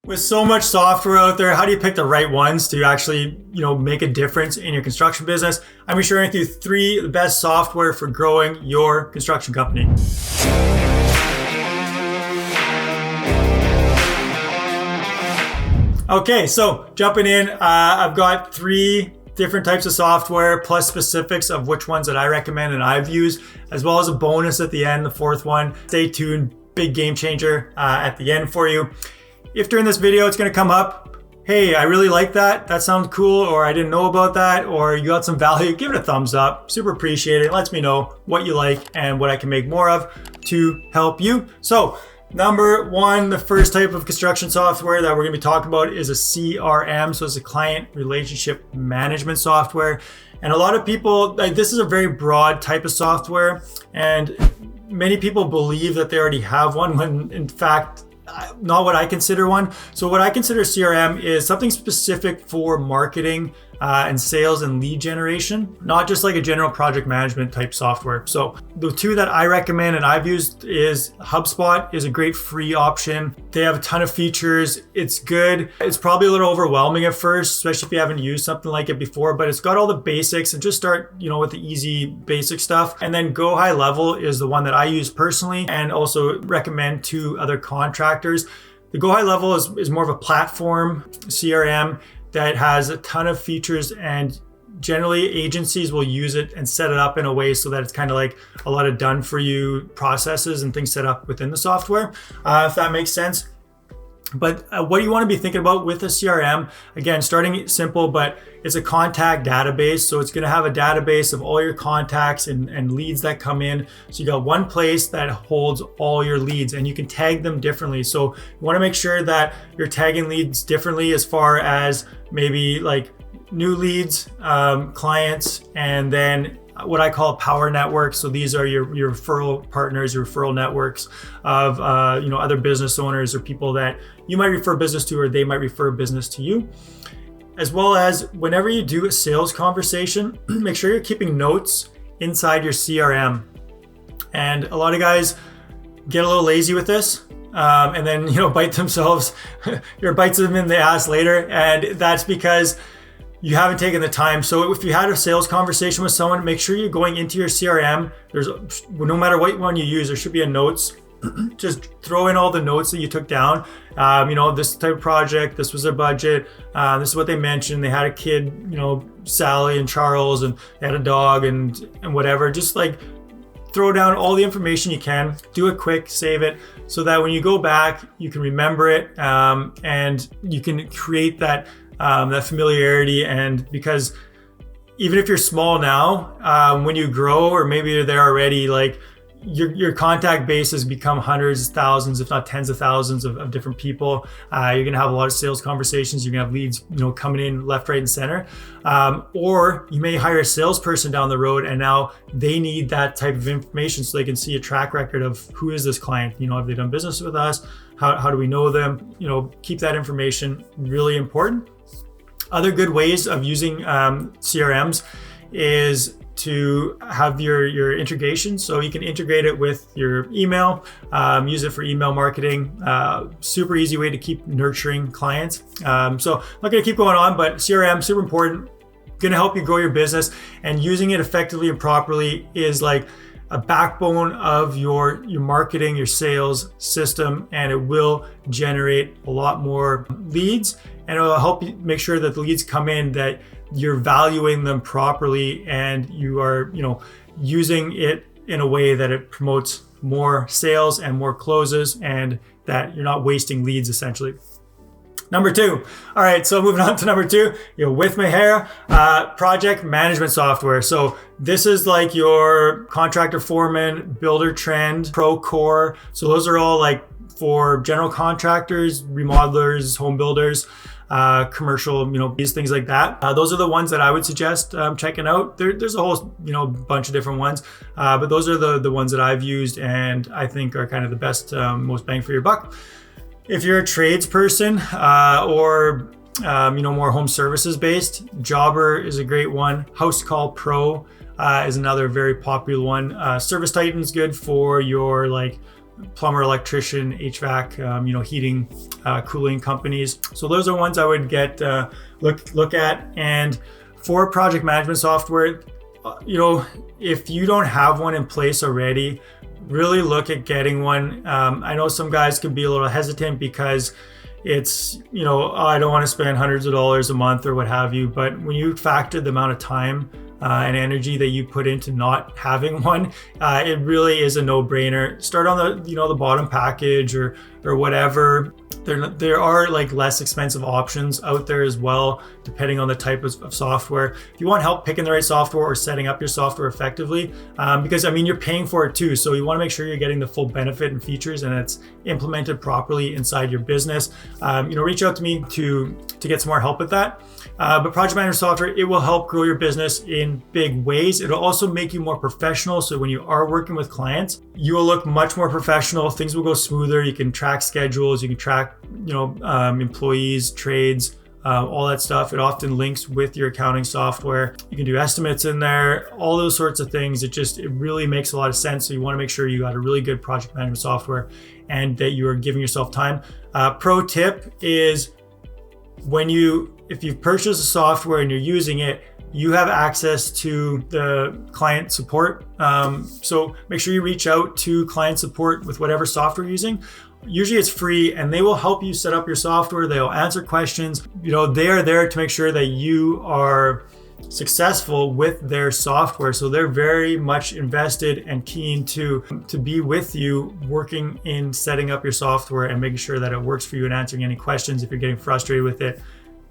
With so much software out there, how do you pick the right ones to actually, make a difference in your construction business? I'm going to be sharing with you 3 of the best software for growing your construction company. Okay, so jumping in, I've got 3 different types of software plus specifics of which ones that I recommend and I've used, as well as a bonus at the end, the 4th one. Stay tuned, big game changer at the end for you. If during this video it's going to come up, hey, I really like that, that sounds cool, or I didn't know about that, or you got some value, give it a thumbs up. Super appreciate it. It lets me know what you like and what I can make more of to help you. So number 1, the first type of construction software that we're going to be talking about is a CRM. So it's a client relationship management software. And a lot of people, this is a very broad type of software, and many people believe that they already have one when in fact not what I consider one. So what I consider CRM is something specific for marketing and sales and lead generation, not just like a general project management type software. So the 2 that I recommend and I've used is HubSpot is a great free option. They have a ton of features. It's good. It's probably a little overwhelming at first, especially if you haven't used something like it before, but it's got all the basics, and just start, with the easy basic stuff. And then Go High Level is the one that I use personally and also recommend to other contractors. The Go High Level is more of a platform CRM that has a ton of features, and generally agencies will use it and set it up in a way so that it's kind of like a lot of done for you processes and things set up within the software, if that makes sense. But what you want to be thinking about with a CRM, again, starting simple, but it's a contact database. So it's going to have a database of all your contacts and leads that come in. So you got one place that holds all your leads, and you can tag them differently. So you want to make sure that you're tagging leads differently as far as maybe like new leads, clients, and then what I call power networks. So these are your referral partners, your referral networks of other business owners or people that you might refer business to, or they might refer business to you. As well as whenever you do a sales conversation, make sure you're keeping notes inside your CRM. And a lot of guys get a little lazy with this. And then bite themselves or bites them in the ass later, and that's because you haven't taken the time. So if you had a sales conversation with someone, make sure you're going into your CRM. There's no matter what one you use, there should be a notes. Just throw in all the notes that you took down. This type of project, this was their budget. This is what they mentioned. They had a kid, Sally and Charles, and they had a dog and whatever. Just like throw down all the information you can. Do it quick, save it, so that when you go back, you can remember it, and you can create that familiarity. And because even if you're small now, when you grow, or maybe you're there already, like your contact base has become hundreds, thousands, if not tens of thousands of different people. You're gonna have a lot of sales conversations. You're gonna have leads, coming in left, right, and center. Or you may hire a salesperson down the road, and now they need that type of information so they can see a track record of who is this client. Have they done business with us? How do we know them? Keep that information really important. Other good ways of using CRMs is to have your integration. So you can integrate it with your email, use it for email marketing. Super easy way to keep nurturing clients. So I'm not gonna keep going on, but CRM, super important, gonna help you grow your business, and using it effectively and properly is like a backbone of your marketing, your sales system, and it will generate a lot more leads, and it will help you make sure that the leads come in, that you're valuing them properly, and you are, using it in a way that it promotes more sales and more closes, and that you're not wasting leads essentially. Number 2. All right, so moving on to number 2, with my hair, project management software. So this is like your contractor foreman, builder trend, Procore. So those are all like for general contractors, remodelers, home builders, commercial, these things like that. Those are the ones that I would suggest checking out. There's a whole, bunch of different ones, but those are the ones that I've used and I think are kind of the best, most bang for your buck. If you're a tradesperson or more home services based, Jobber is a great one. House Call Pro is another very popular one. Service Titan's good for your like plumber, electrician, HVAC, heating, cooling companies. So those are ones I would get look at. And for project management software, if you don't have one in place already, really look at getting one. I know some guys could be a little hesitant because it's, I don't want to spend hundreds of dollars a month or what have you. But when you factor the amount of time and energy that you put into not having one, it really is a no-brainer. Start on the bottom package or whatever. There are like less expensive options out there as well, depending on the type of software. If you want help picking the right software or setting up your software effectively, because you're paying for it too, so you want to make sure you're getting the full benefit and features and it's implemented properly inside your business. Reach out to me to get some more help with that. But project management software, it will help grow your business in big ways. It'll also make you more professional. So when you are working with clients, you will look much more professional. Things will go smoother. You can track schedules. You can track, employees, trades, all that stuff. It often links with your accounting software. You can do estimates in there, all those sorts of things. It really makes a lot of sense. So you want to make sure you got a really good project management software and that you are giving yourself time. Pro tip is if you've purchased a software and you're using it, you have access to the client support. So make sure you reach out to client support with whatever software you're using. Usually it's free and they will help you set up your software. They'll answer questions. They are there to make sure that you are successful with their software. So they're very much invested and keen to be with you working in setting up your software and making sure that it works for you and answering any questions. If you're getting frustrated with it,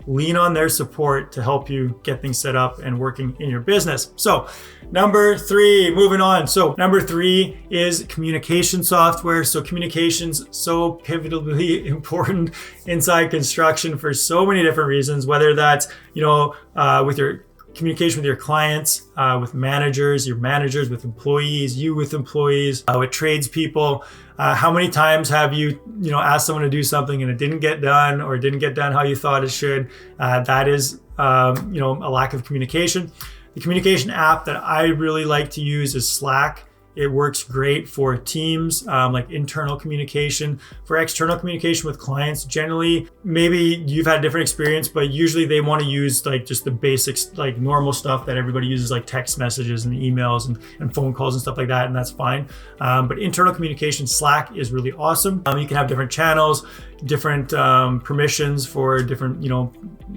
lean on their support to help you get things set up and working in your business. So number 3, moving on. So number 3 is communication software. So communications so pivotally important inside construction for so many different reasons, whether that's, with your communication with your clients, with managers, with employees, with tradespeople. How many times have you, asked someone to do something and it didn't get done or it didn't get done how you thought it should? That is, a lack of communication. The communication app that I really like to use is Slack. It works great for teams, like internal communication. For external communication with clients, generally, maybe you've had a different experience, but usually they want to use like just the basics, like normal stuff that everybody uses, like text messages and emails and phone calls and stuff like that, and that's fine. But internal communication, Slack is really awesome. You can have different channels, different permissions for different,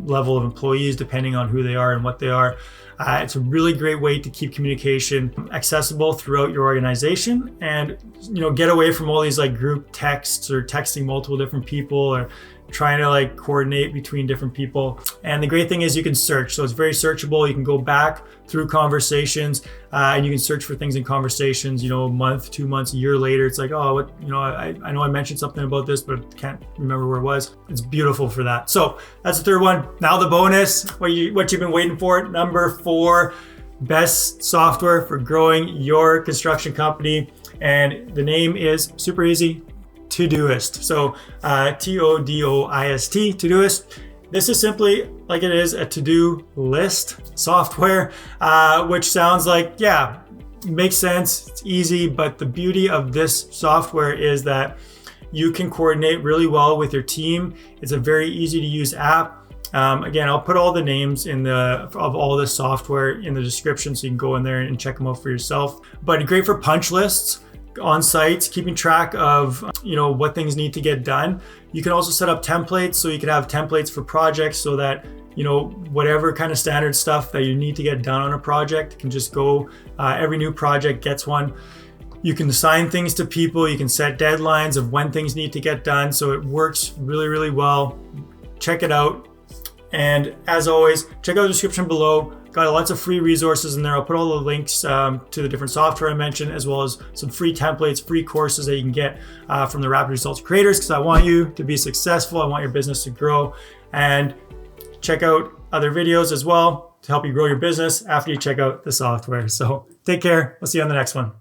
level of employees, depending on who they are and what they are. It's a really great way to keep communication accessible throughout your organization and, get away from all these like group texts or texting multiple different people or trying to like coordinate between different people. And the great thing is you can search. So it's very searchable. You can go back through conversations and you can search for things in conversations, a month, 2 months, a year later. It's like, oh, what, I know I mentioned something about this, but I can't remember where it was. It's beautiful for that. So that's the third one. Now the bonus, what you've been waiting for. Number 4, best software for growing your construction company. And the name is super easy. Todoist. So Todoist, Todoist. This is simply like it is a to-do list software, which sounds like, yeah, makes sense. It's easy, but the beauty of this software is that you can coordinate really well with your team. It's a very easy to use app. Again, I'll put all the names of all this software in the description so you can go in there and check them out for yourself. But great for punch lists on sites, keeping track of what things need to get done. You can also set up templates, so you can have templates for projects so that whatever kind of standard stuff that you need to get done on a project can just go. Every new project gets one. You can assign things to people. You can set deadlines of when things need to get done. So it works really, really well. Check it out. And as always, check out the description below. Got lots of free resources in there. I'll put all the links to the different software I mentioned, as well as some free templates, free courses that you can get from the Rapid Results creators, because I want you to be successful. I want your business to grow. And check out other videos as well to help you grow your business after you check out the software. So take care. We'll see you on the next one.